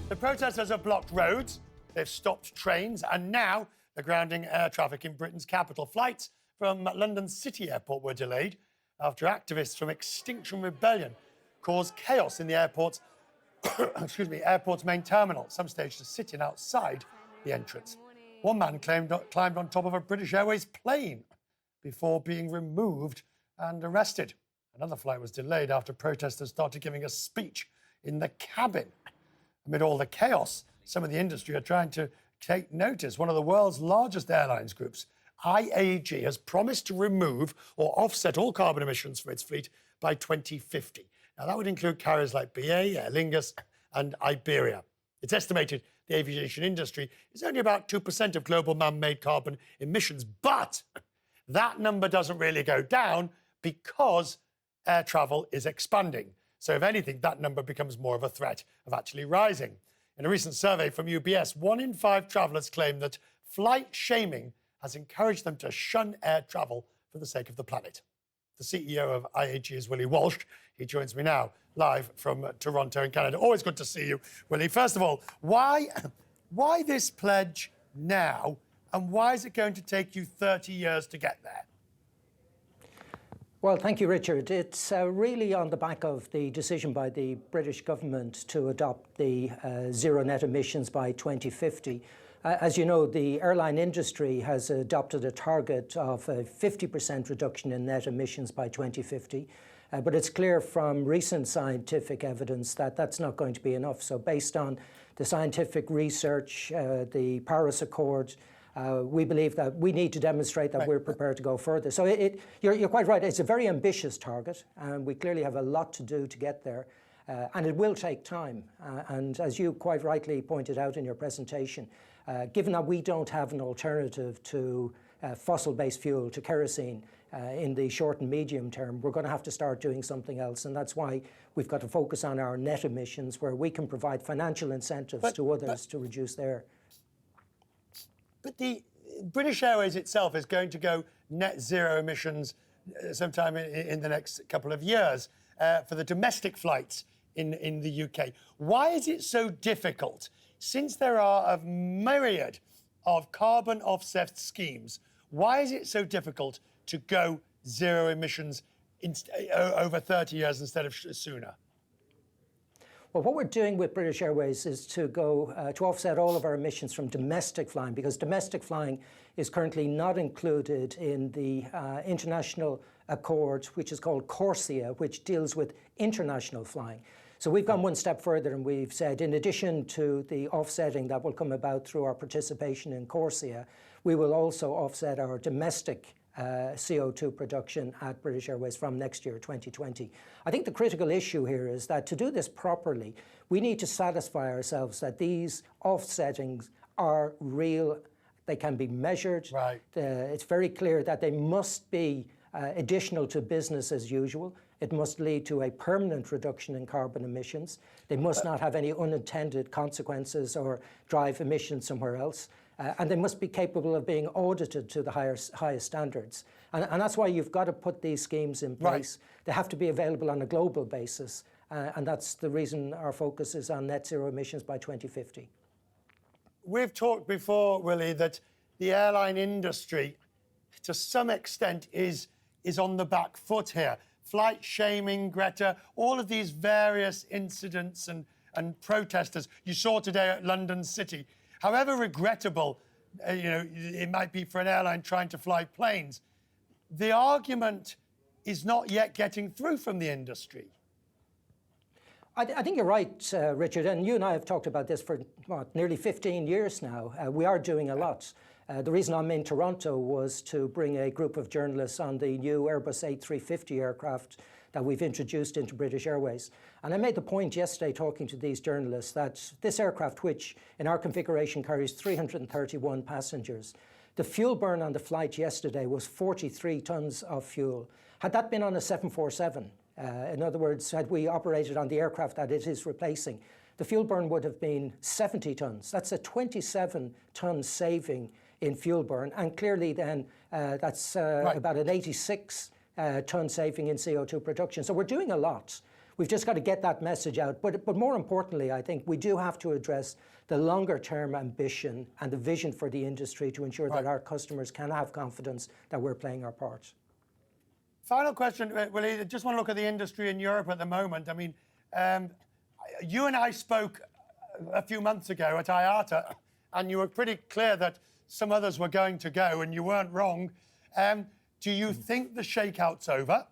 The protesters have blocked roads, they've stopped trains, and now they're grounding air traffic in Britain's capital. Flights from London's City Airport were delayed after activists from Extinction Rebellion caused chaos in the airport's airport's main terminal. Some stations sitting outside the entrance. One man climbed on top of a British Airways plane before being removed and arrested. Another flight was delayed after protesters started giving a speech in the cabin. Amid all the chaos, some of the industry are trying to take notice. One of the world's largest airlines groups, IAG, has promised to remove or offset all carbon emissions from its fleet by 2050. Now, that would include carriers like BA, Aer Lingus and Iberia. It's estimated the aviation industry is only about 2% of global man-made carbon emissions, but that number doesn't really go down because air travel is expanding. So if anything, that number becomes more of a threat of actually rising. In a recent survey from UBS, 1 in 5 travellers claim that flight shaming has encouraged them to shun air travel for the sake of the planet. The CEO of IAG is Willie Walsh. He joins me now, live from Toronto in Canada. Always good to see you, Willie. First of all, why this pledge now, and why is it going to take you 30 years to get there? Well, thank you, Richard. It's really on the back of the decision by the British government to adopt the zero net emissions by 2050. As you know, the airline industry has adopted a target of a 50% reduction in net emissions by 2050. But it's clear from recent scientific evidence that that's not going to be enough. So based on the scientific research, the Paris Accord, we believe that we need to demonstrate that we're prepared to go further. So you're quite right. It's a very ambitious target, and we clearly have a lot to do to get there. And it will take time. And as you quite rightly pointed out in your presentation, given that we don't have an alternative to fossil-based fuel, to kerosene, in the short and medium term, we're going to have to start doing something else. And that's why we've got to focus on our net emissions, where we can provide financial incentives to others to reduce their. But the British Airways itself is going to go net zero emissions sometime in the next couple of years for the domestic flights in the UK. Why is it so difficult, since there are a myriad of carbon offset schemes, why is it so difficult to go zero emissions over 30 years instead of sooner? Well, what we're doing with British Airways is to go to offset all of our emissions from domestic flying, because domestic flying is currently not included in the international accord, which is called CORSIA, which deals with international flying. So we've gone one step further, and we've said, in addition to the offsetting that will come about through our participation in CORSIA, we will also offset our domestic CO2 production at British Airways from next year, 2020. I think the critical issue here is that to do this properly, we need to satisfy ourselves that these offsettings are real, they can be measured. Right. It's very clear that they must be additional to business as usual. It must lead to a permanent reduction in carbon emissions. They must not have any unintended consequences or drive emissions somewhere else. And they must be capable of being audited to the highest standards. And that's why you've got to put these schemes in place. Right. They have to be available on a global basis. And that's the reason our focus is on net zero emissions by 2050. We've talked before, Willie, that the airline industry, to some extent, is on the back foot here. Flight shaming, Greta, all of these various incidents and protesters you saw today at London City. However regrettable, it might be for an airline trying to fly planes, the argument is not yet getting through from the industry. I think you're right, Richard, and you and I have talked about this for nearly 15 years now. We are doing a lot. The reason I'm in Toronto was to bring a group of journalists on the new Airbus A350 aircraft that we've introduced into British Airways. And I made the point yesterday, talking to these journalists, that this aircraft, which in our configuration carries 331 passengers, the fuel burn on the flight yesterday was 43 tons of fuel. Had that been on a 747, in other words, had we operated on the aircraft that it is replacing, the fuel burn would have been 70 tons. That's a 27-ton saving in fuel burn, and clearly then that's about an 86 ton saving in CO2 production. So we're doing a lot. we've just got to get that message out. But more importantly, I think we do have to address the longer term ambition and the vision for the industry to ensure that our customers can have confidence that we're playing our part. Final question, Willie. I just want to look at the industry in Europe at the moment. I mean, you and I spoke a few months ago at IATA, and you were pretty clear that some others were going to go, and you weren't wrong. Do you think the shakeout's over?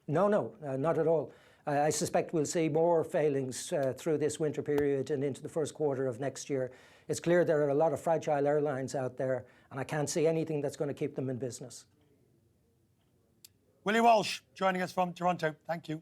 No, not at all. I suspect we'll see more failings through this winter period and into the first quarter of next year. It's clear there are a lot of fragile airlines out there, and I can't see anything that's going to keep them in business. Willie Walsh joining us from Toronto. Thank you.